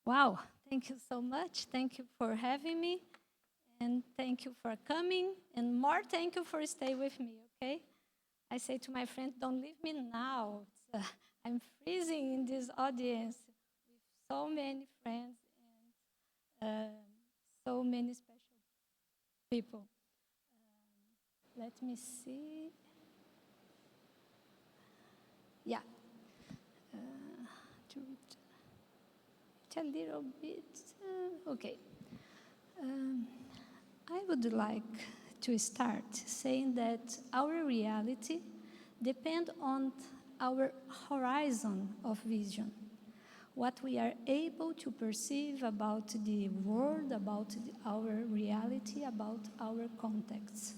Wow, thank you so much. Thank you for having me, and thank you for coming, and more thank you for staying with me, okay? I say to my friends, don't leave me now. I'm freezing in this audience with so many friends and so many special people. Let me see. Yeah, to reach a little bit. Okay. Um, I would like to start saying that our reality depends on our horizon of vision, what we are able to perceive about the world, about our reality, about our context.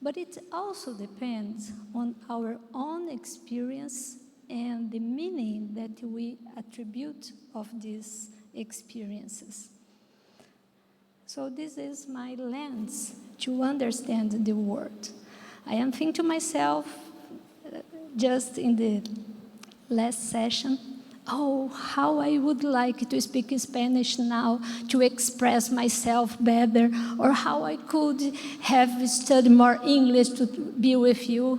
But it also depends on our own experience and the meaning that we attribute of these experiences. So this is my lens to understand the world. I am thinking to myself, just in the last session, oh, how I would like to speak Spanish now to express myself better, or how I could have studied more English to be with you.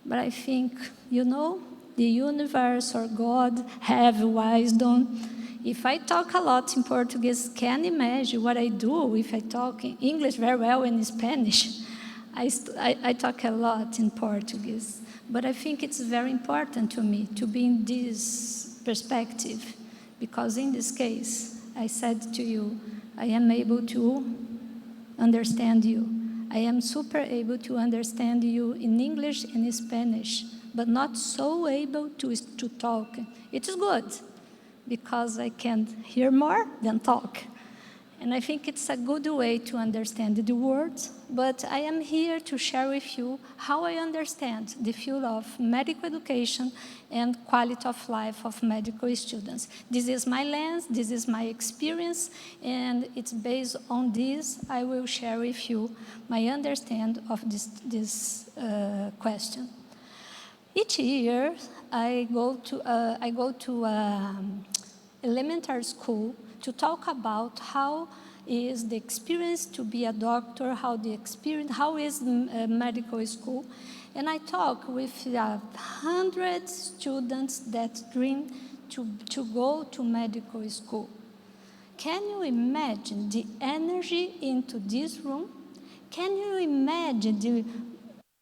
But I think, the universe or God have wisdom. If I talk a lot in Portuguese, can imagine what I do if I talk in English very well and Spanish. I talk a lot in Portuguese. But I think it's very important to me to be in this perspective, because in this case, I said to you, I am able to understand you. I am super able to understand you in English and in Spanish, but not so able to talk. It is good, because I can hear more than talk. And I think it's a good way to understand the words, but I am here to share with you how I understand the field of medical education and quality of life of medical students. This is my lens, this is my experience, and it's based on this I will share with you my understanding of this question. Each year I go to elementary school to talk about how is the experience to be a doctor, how is medical school. And I talk with 100 students that dream to go to medical school. Can you imagine the energy into this room? Can you imagine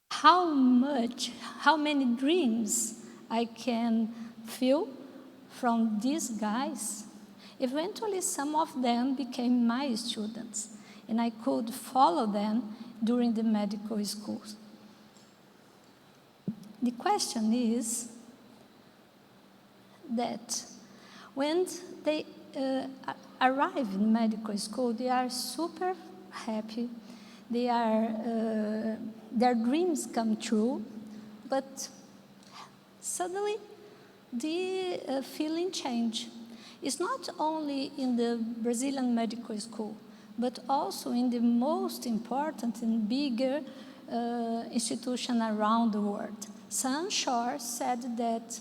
how many dreams I can feel from these guys? Eventually, some of them became my students, and I could follow them during the medical schools. The question is that when they arrive in medical school, they are super happy. Their dreams come true, but suddenly the feeling change. It's not only in the Brazilian medical school, but also in the most important and bigger institution around the world. Sam Shore said that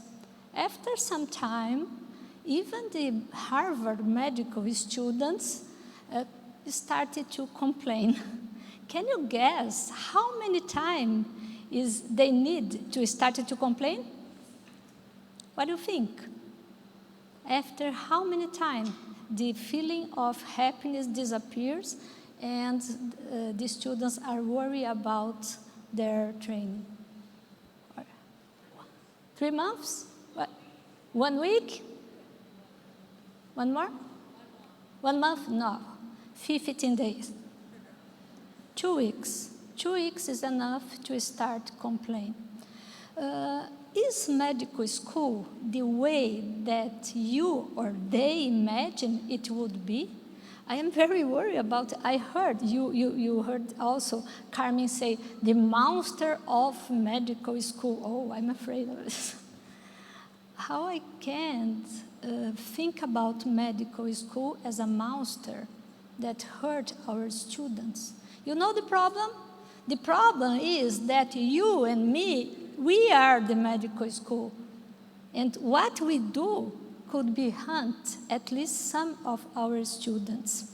after some time, even the Harvard medical students started to complain. Can you guess how many times they need to start to complain? What do you think? After how many times the feeling of happiness disappears and the students are worried about their training? 3 months? What? 1 week? One more? 1 month? No. 15 days. 2 weeks. 2 weeks is enough to start complaining. Is medical school the way that you or they imagine it would be? I am very worried about it. I heard, you heard also Carmen say, the monster of medical school. Oh, I'm afraid of this. How I can't think about medical school as a monster that hurt our students. You know the problem? The problem is that you and me, we are the medical school. And what we do could be haunt at least some of our students.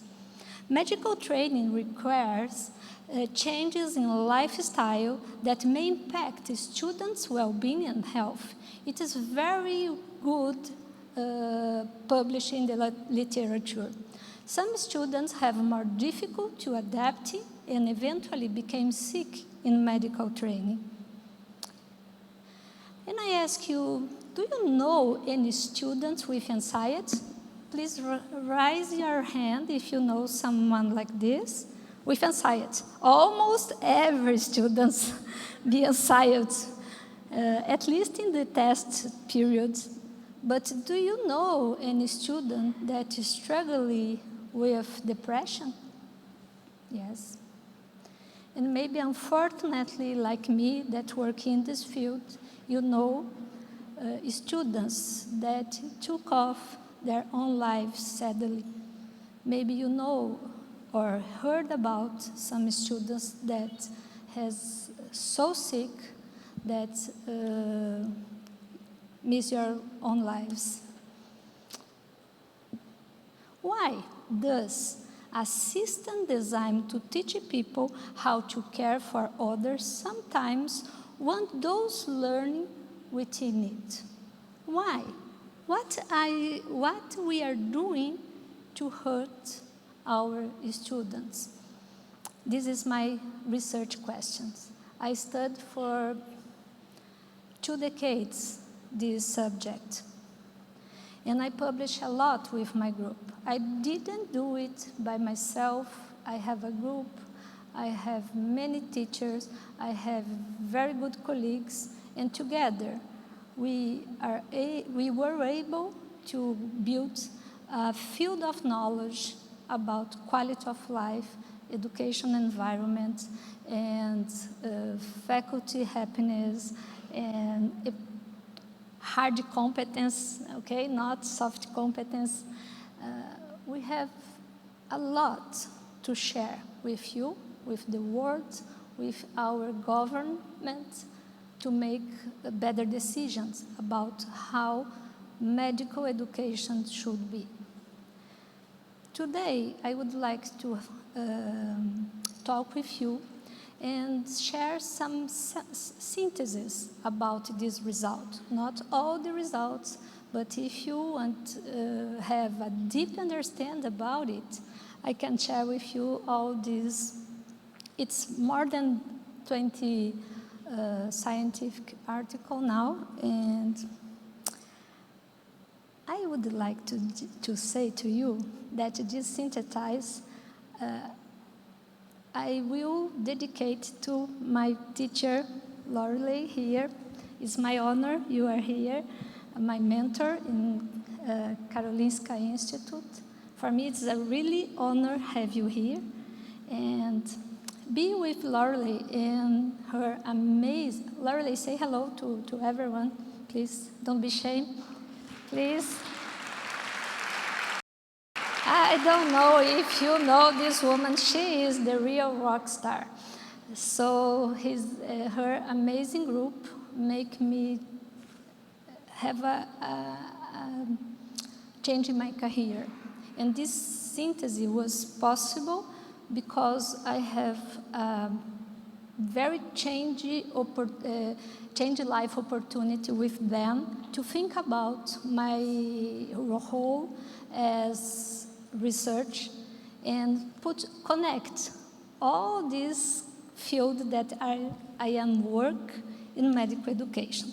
Medical training requires changes in lifestyle that may impact students' well-being and health. It is very good published in the literature. Some students have more difficulty to adapt and eventually became sick in medical training. And I ask you, do you know any students with anxiety? Please raise your hand if you know someone like this with anxiety. Almost every student be anxiety, at least in the test period. But do you know any student that is struggling with depression? Yes. And maybe unfortunately, like me, that work in this field, you know students that took off their own lives sadly. Maybe you know or heard about some students that has so sick that miss their own lives. Why does a system designed to teach people how to care for others sometimes want those learning within it? Why? What we are doing to hurt our students? This is my research questions. I studied for 2 decades this subject, and I published a lot with my group. I didn't do it by myself. I have a group. I have many teachers. I have very good colleagues, and together we were able to build a field of knowledge about quality of life, education environment, and faculty happiness, and hard competence, okay, not soft competence. We have a lot to share with you, with the world, with our government, to make better decisions about how medical education should be. Today, I would like to talk with you and share some synthesis about this result. Not all the results, but if you want to have a deep understanding about it, I can share with you all these. It's more than 20 scientific article now, and I would like to say to you that this synthesize I will dedicate to my teacher, Lorelei, here. It's my honor you are here, my mentor in Karolinska Institute. For me, it's a really honor to have you here. And be with Lorelei and her amazing... Lorelei, say hello to everyone, please. Don't be ashamed, please. I don't know if you know this woman. She is the real rock star. So her amazing group make me have a change in my career. And this synthesis was possible because I have very change life opportunity with them to think about my role as research and connect all this field that I am work in medical education.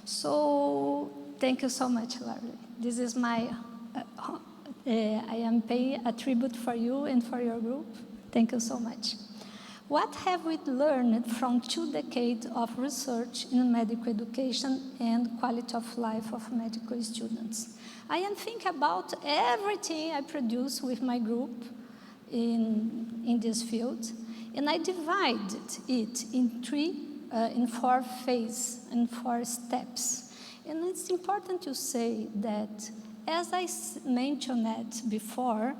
So thank you so much, Larry. This is my, I am paying a tribute for you and for your group. Thank you so much. What have we learned from 2 decades of research in medical education and quality of life of medical students? I am thinking about everything I produce with my group in this field, and I divided it in 4 phases and 4 steps. And it's important to say that, as I mentioned before,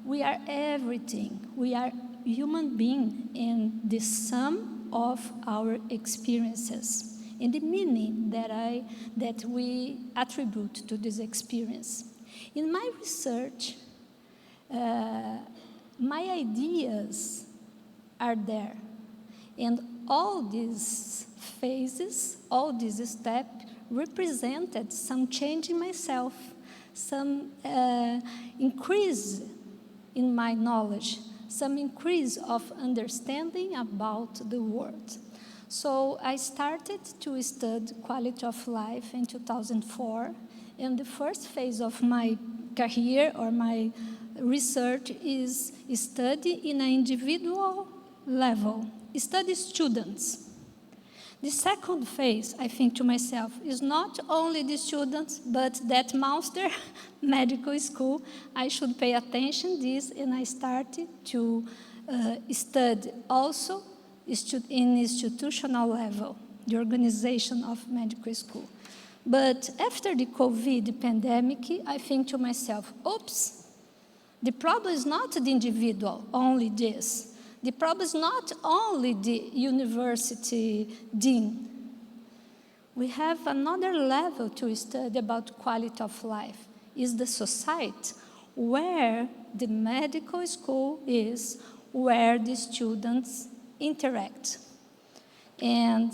we are everything. We are human beings and the sum of our experiences. and the meaning that we attribute to this experience. In my research, my ideas are there, and all these phases, all these steps represented some change in myself, some increase in my knowledge, some increase of understanding about the world. So I started to study quality of life in 2004, and the first phase of my career or my research is study in an individual level, study students. The second phase, I think to myself, is not only the students, but that monster medical school. I should pay attention to this, and I started to study also in institutional level, the organization of medical school. But after the COVID pandemic, I think to myself, oops, the problem is not the individual, only this. The problem is not only the university dean. We have another level to study about quality of life, is the society, where the medical school is, where the students interact. And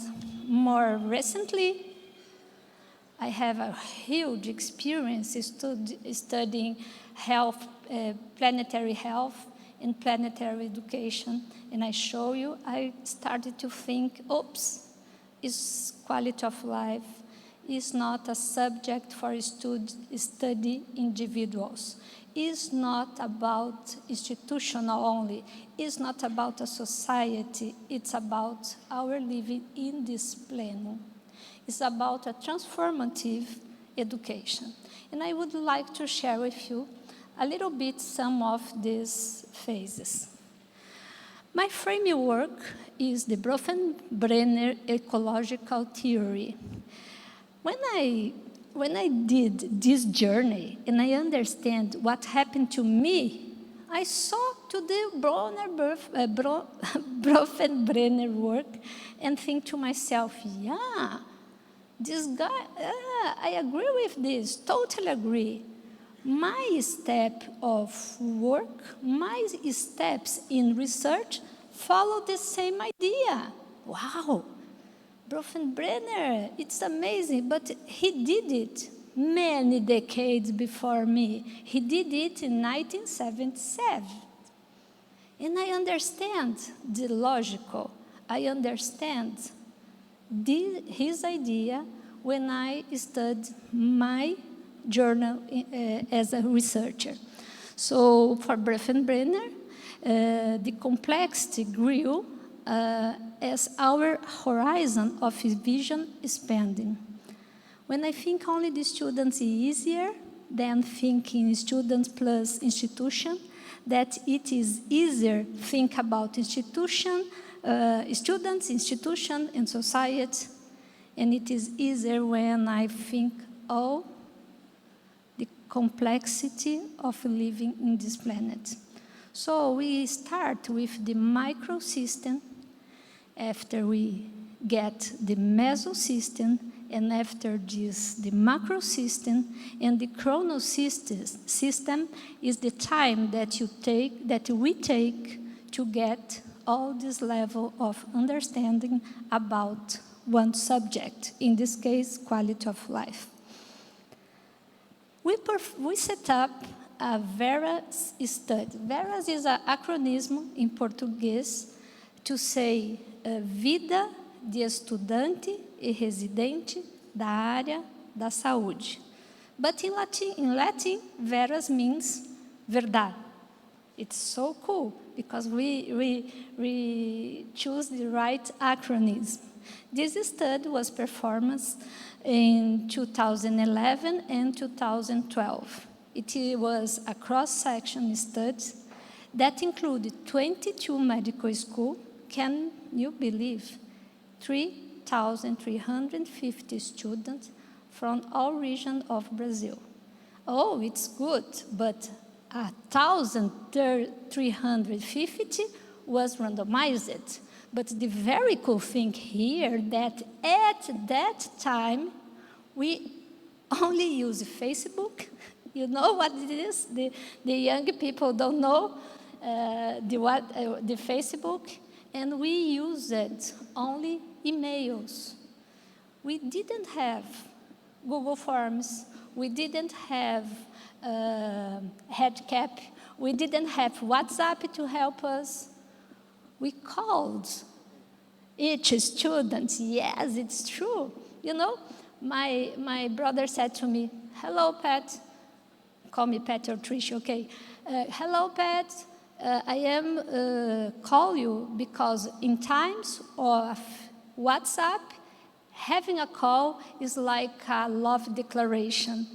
more recently, I have a huge experience studying health, planetary health, in planetary education, and I show you, I started to think, oops, is quality of life is not a subject for study individuals. It's not about institutional only. It's not about a society. It's about our living in this plane. It's about a transformative education. And I would like to share with you a little bit some of these phases. My framework is the Bronfenbrenner ecological theory. When I did this journey and I understand what happened to me, I saw to the Bronfenbrenner work and think to myself, yeah, this guy, I agree with this, totally agree. My step of work, my steps in research follow the same idea. Wow, Bronfenbrenner, it's amazing, but he did it many decades before me. He did it in 1977. And I understand the logical, I understand his idea when I studied my journal as a researcher. So for Bronfenbrenner, the complexity grew as our horizon of vision expanding. When I think only the students is easier than thinking students plus institution, that it is easier think about institution, students, institution, and society, and it is easier when I think all the complexity of living in this planet. So we start with the microsystem, after we get the mesosystem, and after this, the macrosystem, and the chronosystem is the time that we take to get all this level of understanding about one subject, in this case, quality of life. We set up a VERAS study. VERAS is an acronym in Português to say Vida de Estudante e Residente da Área da Saúde. But in Latin, VERAS means verdade. It's so cool because we choose the right acronym. This study was performed in 2011 and 2012. It was a cross-section study that included 22 medical schools. Can you believe? 3,350 students from all regions of Brazil. Oh, it's good, but 1,350 was randomized. But the very cool thing here that at that time, we only use Facebook. You know what it is? The young people don't know the Facebook. And we used only emails. We didn't have Google Forms. We didn't have Headcap. We didn't have WhatsApp to help us. We called each student. Yes, it's true. You know, my brother said to me, "Hello, Pat." Call me Pat or Trish, okay. "Hello, Pat. I am call you because in times of WhatsApp, having a call is like a love declaration."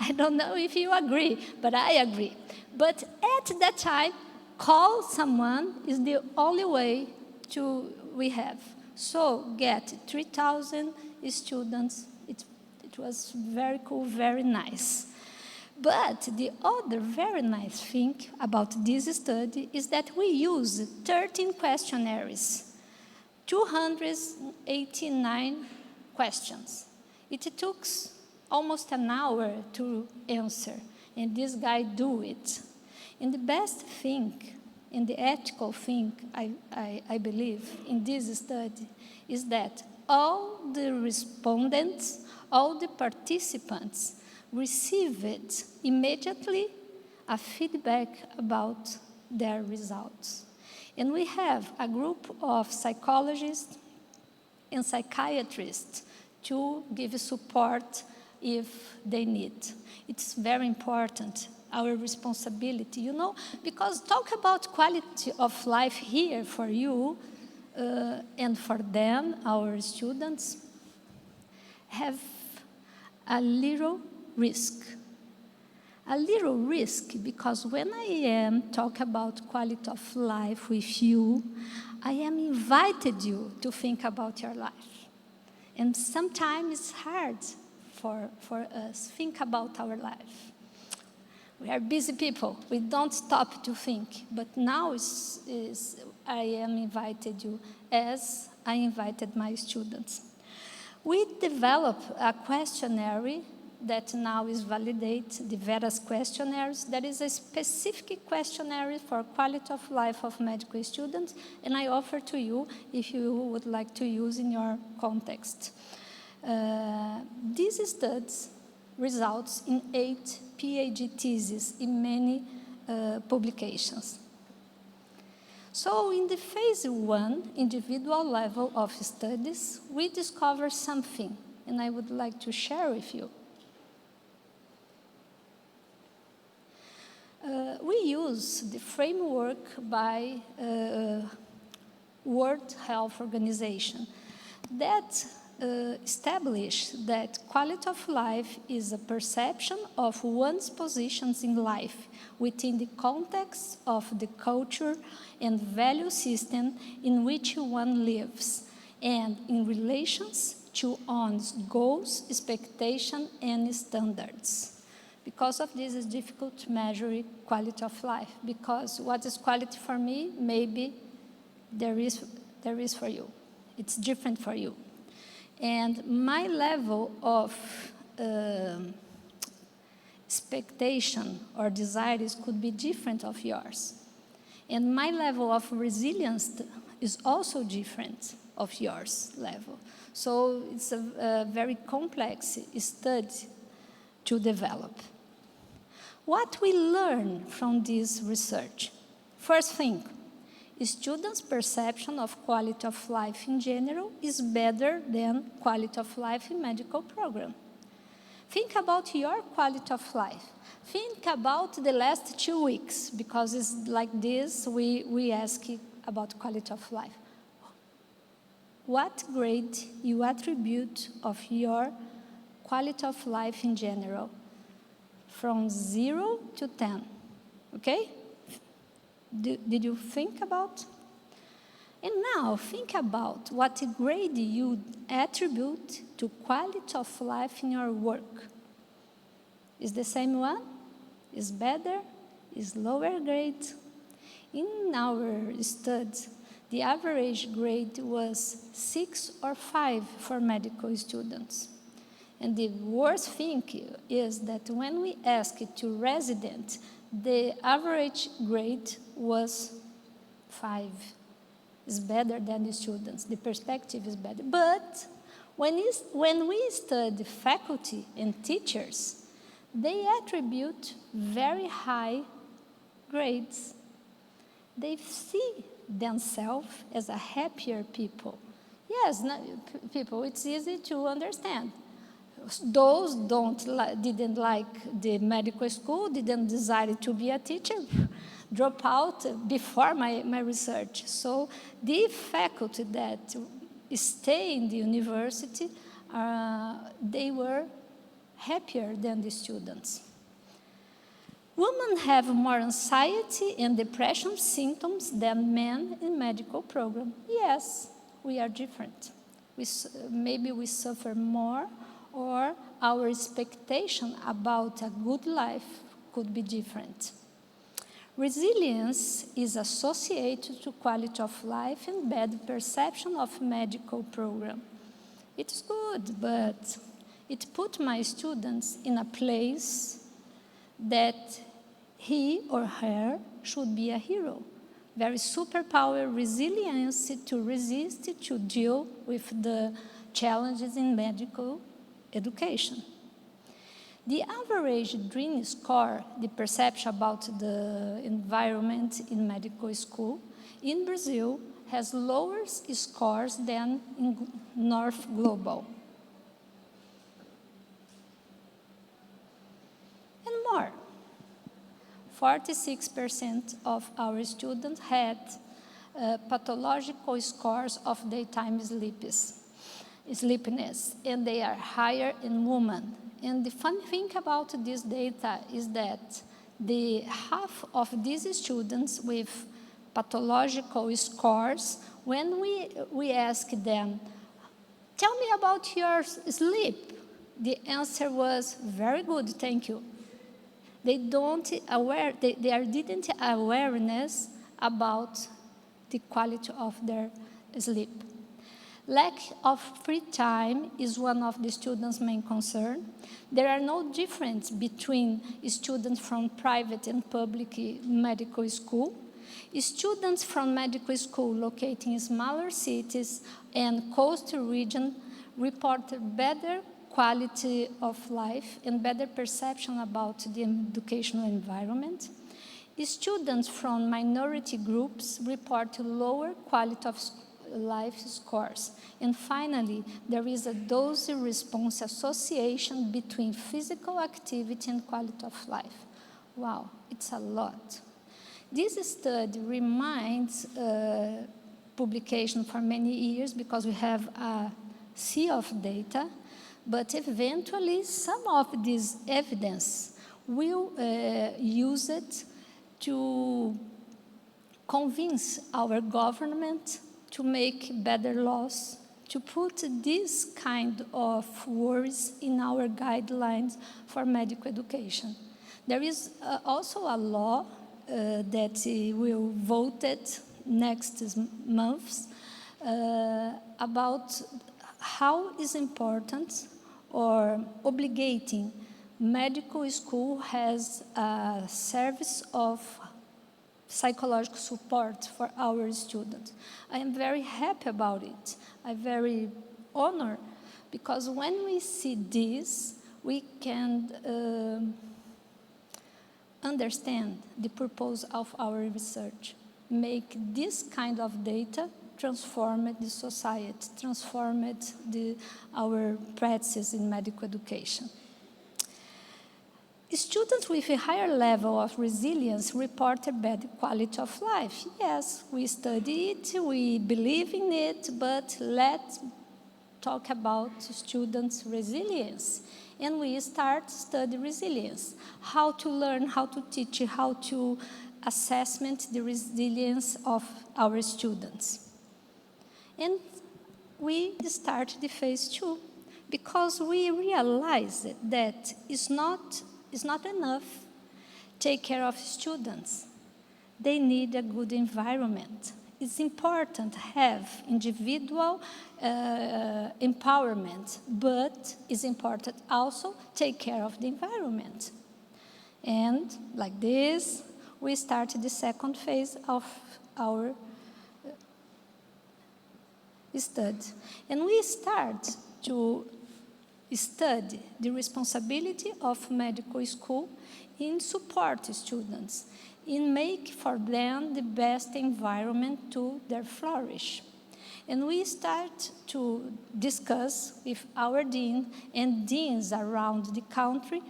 I don't know if you agree, but I agree. But at that time, call someone is the only way we have. So get 3,000 students. It was very cool, very nice. But the other very nice thing about this study is that we use 13 questionnaires, 289 questions. It took almost an hour to answer, and this guy do it. And the best thing, and the ethical thing, I believe, in this study is that all the respondents, all the participants received immediately a feedback about their results. And we have a group of psychologists and psychiatrists to give support if they need. It's very important, our responsibility, you know, because talk about quality of life here for you and for them, our students, have a little risk. A little risk because when I am talking about quality of life with you, I am invited you to think about your life. And sometimes it's hard for us to think about our life. We are busy people. We don't stop to think. But now I am invited you as I invited my students. We developed a questionnaire that now is validated, the VERAS questionnaires. There is a specific questionnaire for quality of life of medical students, and I offer to you if you would like to use in your context. These studies results in 8 PhD theses in many publications. So in the phase 1, individual level of studies, we discover something, and I would like to share with you. We use the framework by World Health Organization that established that quality of life is a perception of one's positions in life within the context of the culture and value system in which one lives, and in relations to one's goals, expectations, and standards. Because of this, it's difficult to measure quality of life, because what is quality for me, maybe there is for you. It's different for you. And my level of expectation or desires could be different of yours. And my level of resilience is also different of yours level. So it's a very complex study to develop. What we learn from this research? First thing, students' perception of quality of life in general is better than quality of life in medical program. Think about your quality of life. Think about the last 2 weeks, because it's like this, we ask about quality of life. What grade you attribute of your quality of life in general? From 0 to 10, okay? Did you think about? And now think about what grade you attribute to quality of life in your work. Is the same one? Is better? Is lower grade? In our study, the average grade was 6 or 5 for medical students. And the worst thing is that when we asked to residents, the average grade was 5. It's better than the students. The perspective is better. But when we study faculty and teachers, they attribute very high grades. They see themselves as a happier people. Yes, people, it's easy to understand. Those didn't like the medical school, didn't desire to be a teacher, drop out before my research. So the faculty that stay in the university, they were happier than the students. Women have more anxiety and depression symptoms than men in medical program. Yes, we are different. Maybe we suffer more, or our expectation about a good life could be different. Resilience is associated to quality of life and better perception of medical program. It's good, but it put my students in a place that he or her should be a hero. Very superpower resilience to resist, to deal with the challenges in medical education. The average DREAM score, the perception about the environment in medical school, in Brazil has lower scores than in North Global. And more. 46% of our students had pathological scores of daytime sleepiness, and they are higher in women. And the fun thing about this data is that the half of these students with pathological scores, when we ask them, tell me about your sleep, the answer was, very good, thank you. They didn't awareness about the quality of their sleep. Lack of free time is one of the students' main concerns. There are no difference between students from private and public medical school. Students from medical school located in smaller cities and coastal region reported better quality of life and better perception about the educational environment. Students from minority groups report lower quality of life scores. And finally, there is a dose-response association between physical activity and quality of life. Wow, it's a lot. This study reminds publication for many years because we have a sea of data, but eventually some of this evidence will use it to convince our government to make better laws, to put this kind of words in our guidelines for medical education. There is also a law that will voted next month about how is important or obligating medical school has a service of psychological support for our students. I am very happy about it. I'm very honored because when we see this, we can understand the purpose of our research, make this kind of data transform the society, transform our practices in medical education. Students with a higher level of resilience reported better quality of life. Yes, we study it, we believe in it, but let's talk about students' resilience. And we start study resilience, how to learn, how to teach, how to assessment the resilience of our students. And we start the phase 2 because we realize that it's not enough take care of students. They need a good environment. it's important to have individual empowerment, but it's important also take care of the environment. And like this, we started the second phase of our study. And we start to study the responsibility of medical school in support students, in make for them the best environment to their flourish. And we start to discuss with our dean and deans around the country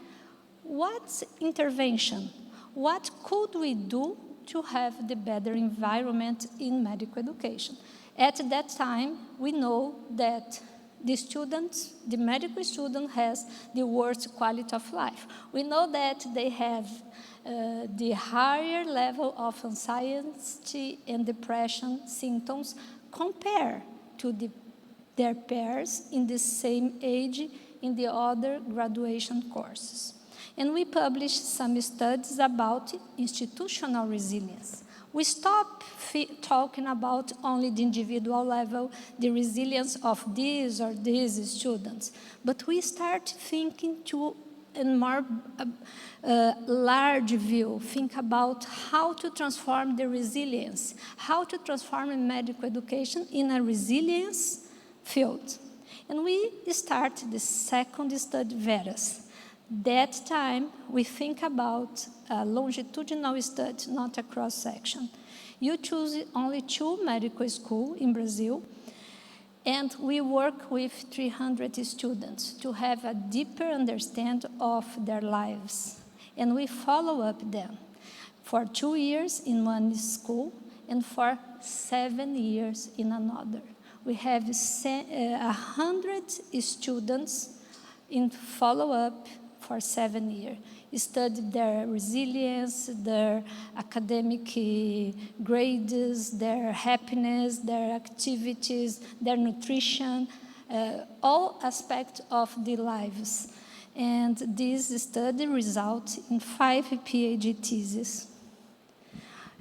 what intervention, what could we do to have the better environment in medical education. At that time, we know that the medical student has the worst quality of life. We know that they have the higher level of anxiety and depression symptoms compared to their peers in the same age in the other graduation courses. And we published some studies about institutional resilience. We stop talking about only the individual level, the resilience of these or these students, but we start thinking to a more large view, think about how to transform the resilience, how to transform medical education in a resilience field. And we start the second study, VERAS. That time, we think about a longitudinal study, not a cross-section. You choose only 2 medical schools in Brazil, and we work with 300 students to have a deeper understanding of their lives. And we follow up them for 2 years in one school and for 7 years in another. We have 100 students in follow-up for 7 years. Studied their resilience, their academic grades, their happiness, their activities, their nutrition, all aspects of their lives. And this study results in 5 PhD theses.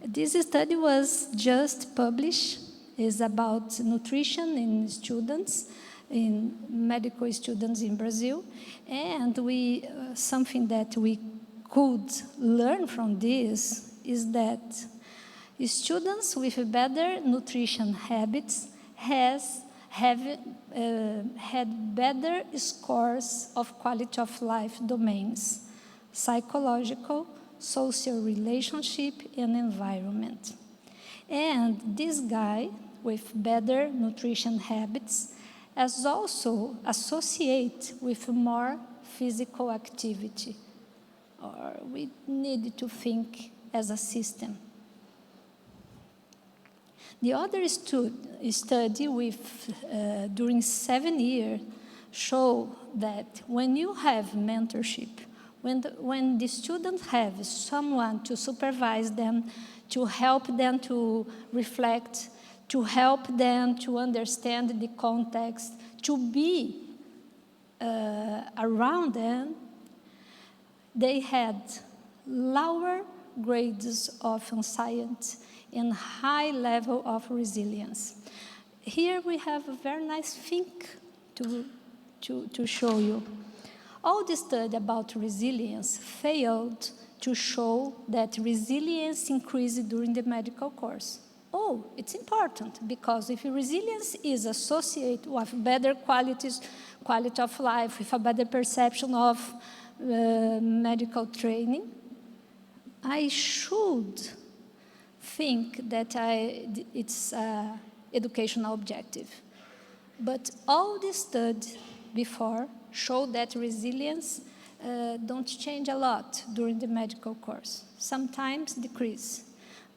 This study was just published. It's about nutrition in students, in medical students in Brazil, and something that we could learn from this is that students with better nutrition habits have had better scores of quality of life domains, psychological, social relationship, and environment. And this guy with better nutrition habits as also associate with more physical activity, or we need to think as a system. The other study during 7 years show that when you have mentorship, when the students have someone to supervise them, to help them to reflect, to help them to understand the context, to be around them, they had lower grades of anxiety and high level of resilience. Here we have a very nice thing to show you. All the study about resilience failed to show that resilience increased during the medical course. Oh, it's important, because if resilience is associated with better quality of life, with a better perception of medical training, I should think that it's an educational objective. But all the studies before show that resilience don't change a lot during the medical course, sometimes decrease.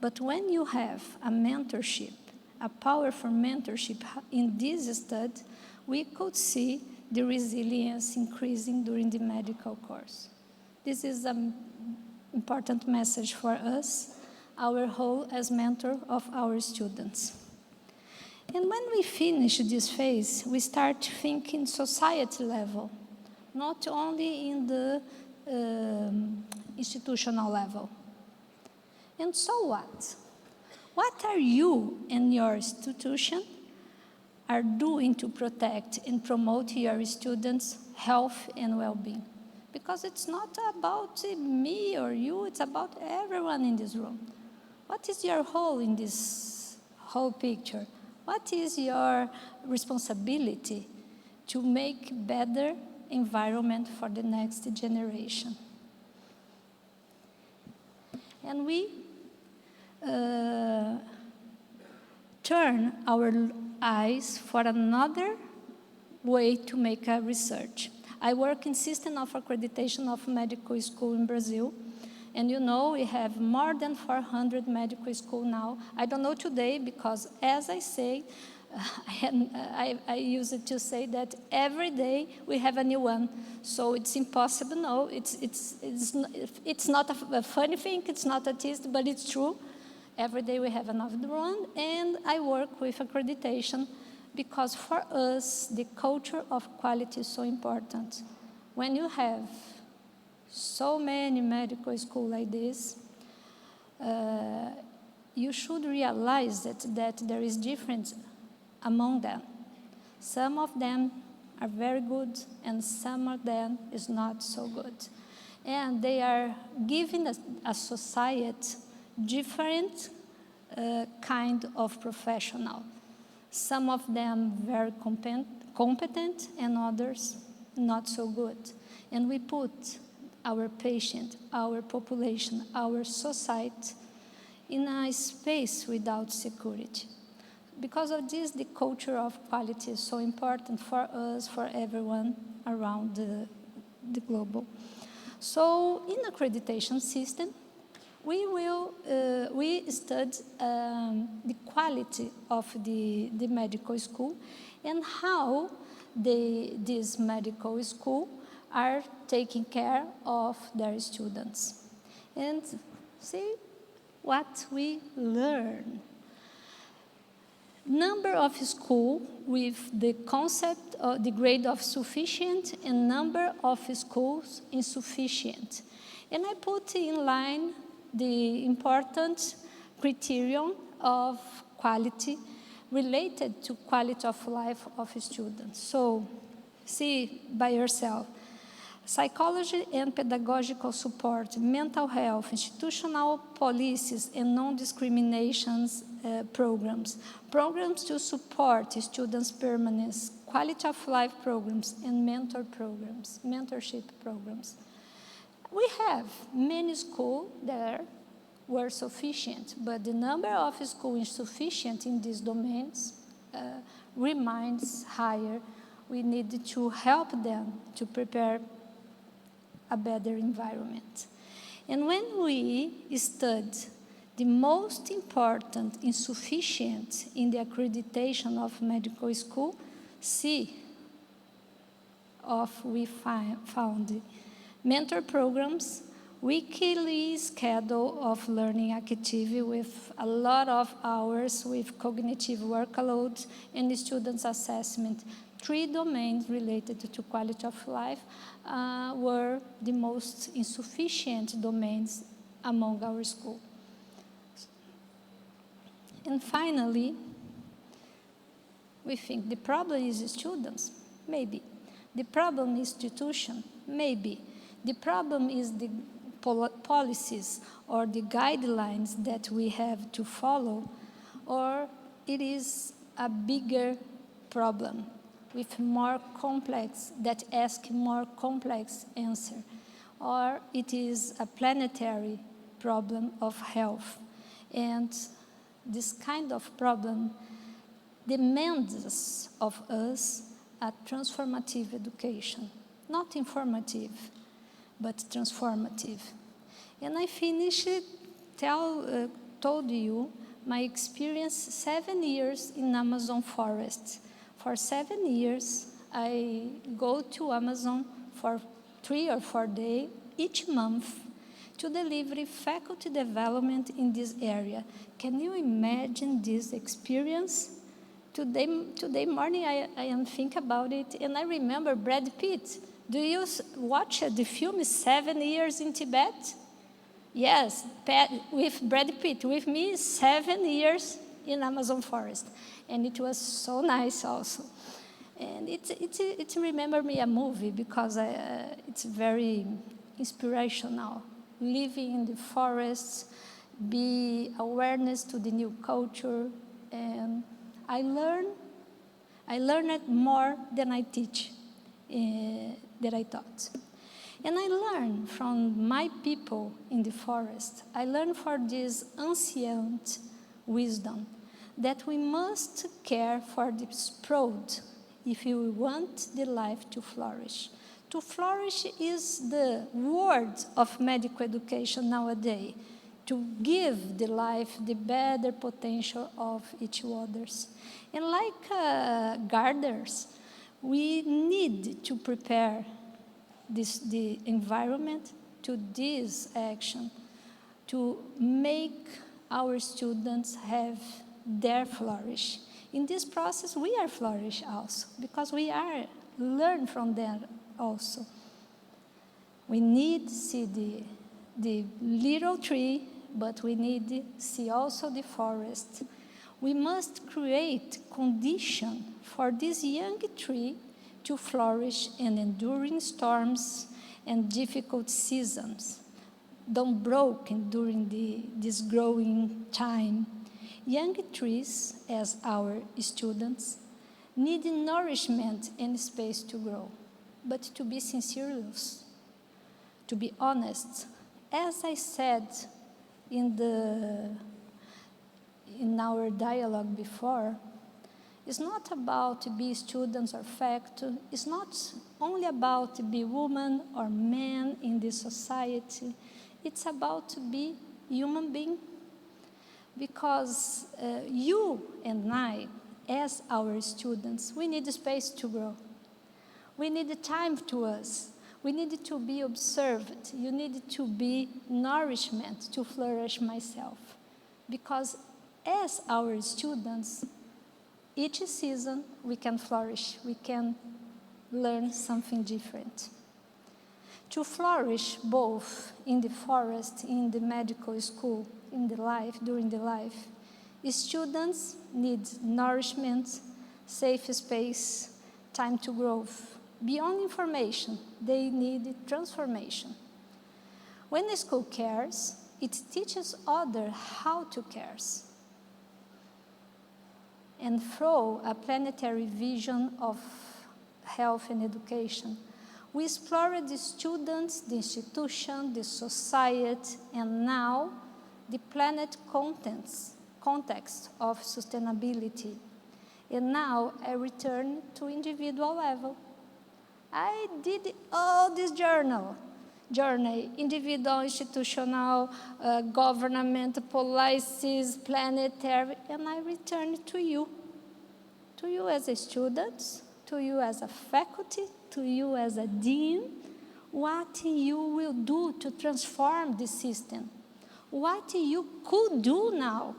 But when you have a mentorship, a powerful mentorship in this study, we could see the resilience increasing during the medical course. This is an important message for us, our role as mentor of our students. And when we finish this phase, we start thinking society level, not only in the institutional level. And so what? What are you and your institution are doing to protect and promote your students' health and well-being? Because it's not about me or you, it's about everyone in this room. What is your role in this whole picture? What is your responsibility to make better environment for the next generation? And we turn our eyes for another way to make a research. I work in system of accreditation of medical school in Brazil. And you know, we have more than 400 medical schools now. I don't know today because, as I say, I use it to say that every day we have a new one. So it's impossible. No, it's not a funny thing. It's not a tease, but it's true. Every day we have another one. And I work with accreditation because for us, the culture of quality is so important. When you have so many medical schools like this, you should realize that there is difference among them. Some of them are very good, and some of them is not so good. And they are giving a society different kind of professional. Some of them very competent, and others not so good. And we put our patient, our population, our society in a space without security. Because of this, the culture of quality is so important for us, for everyone around the globe. So in accreditation system, we study the quality of the medical school and how this medical school are taking care of their students. And see what we learn. Number of schools with the concept of the grade of sufficient and number of schools insufficient. And I put in line the important criterion of quality related to quality of life of students. So, see by yourself. Psychology and pedagogical support, mental health, institutional policies and non-discrimination programs, programs to support students' permanence, quality of life programs, and mentorship programs. We have many schools there were sufficient, but the number of schools insufficient in these domains remains higher. We need to help them to prepare a better environment. And when we study the most important insufficient in the accreditation of medical school, we found mentor programs, weekly schedule of learning activity with a lot of hours with cognitive workload and students assessment. 3 domains related to quality of life were the most insufficient domains among our school. And finally, we think the problem is students, maybe. The problem is institution, maybe. The problem is the policies or the guidelines that we have to follow, or it is a bigger problem with more complex, that ask more complex answer, or it is a planetary problem of health. And this kind of problem demands of us a transformative education, not informative, but transformative. And I finished, told you my experience 7 years in Amazon forest. For 7 years, I go to Amazon for 3 or 4 days each month to deliver faculty development in this area. Can you imagine this experience? Today morning, I am thinking about it, and I remember Brad Pitt. Do you watch the film 7 Years in Tibet? Yes, with Brad Pitt, with me 7 years in Amazon forest. And it was so nice also. And it remember me a movie because it's very inspirational. Living in the forests, be awareness to the new culture, and I learned more than I teach, that I taught. And I learned from my people in the forest. I learned for this ancient wisdom that we must care for the sprout if we want the life to flourish. To flourish is the word of medical education nowadays, to give the life the better potential of each others. And like gardeners, we need to prepare the environment to this action, to make our students have their flourish. In this process, we are flourish also, because we are learn from them also. We need to see the little tree, but we need to see also the forest. We must create condition for this young tree to flourish in enduring storms and difficult seasons. Don't broken during this growing time. Young trees, as our students, need nourishment and space to grow, but to be sincere, to be honest. As I said in our dialogue before, it's not about to be students or faculty. It's not only about to be woman or man in this society. It's about to be human being. Because you and I, as our students, we need space to grow. We need time to us. We need to be observed. You need to be nourishment to flourish myself. Because as our students, each season we can flourish. We can learn something different. To flourish both in the forest, in the medical school, in the life, during the life, students need nourishment, safe space, time to grow. Beyond information, they need transformation. When the school cares, it teaches others how to care. And through a planetary vision of health and education, we explore the students, the institution, the society, and now the planet context of sustainability. And now I return to individual level. I did all this journey, individual, institutional, government, policies, planetary, and I return to you as a student, to you as a faculty, to you as a dean, what you will do to transform the system, what you could do now.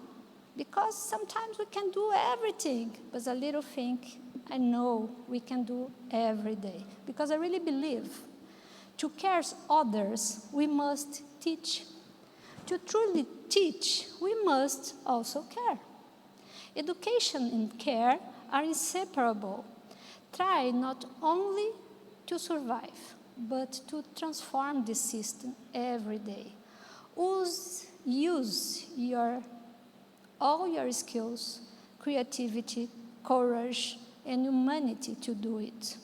Because sometimes we can do everything, but a little thing I know we can do every day. Because I really believe to care others, we must teach. To truly teach, we must also care. Education and care are inseparable. Try not only to survive, but to transform the system every day. Use all your skills, creativity, courage, and humanity to do it.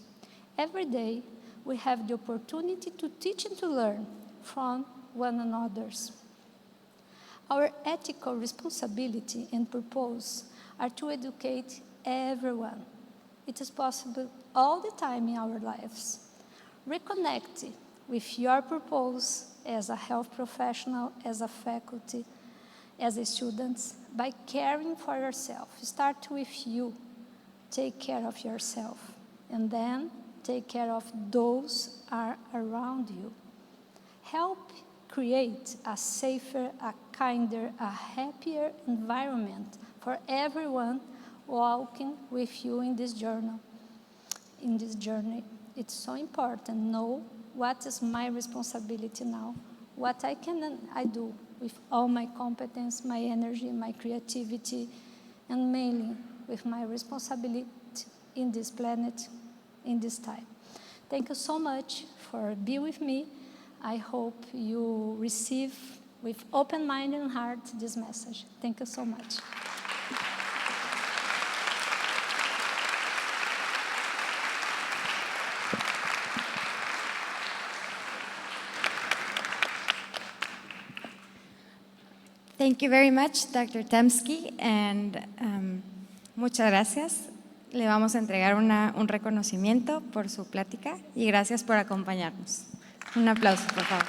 Every day, we have the opportunity to teach and to learn from one another. Our ethical responsibility and purpose are to educate everyone. It is possible all the time in our lives. Reconnect with your purpose as a health professional, as a faculty, as a student, by caring for yourself. Start with you. Take care of yourself. And then take care of those are around you. Help create a safer, a kinder, a happier environment for everyone walking with you in this journey. It's so important. Know what is my responsibility now, what I can I do with all my competence, my energy, my creativity, and mainly with my responsibility in this planet, in this time. Thank you so much for being with me. I hope you receive with open mind and heart this message. Thank you so much. Thank you very much, Dr. Tempski, and muchas gracias. Le vamos a entregar un reconocimiento por su plática y gracias por acompañarnos. Un aplauso, por favor.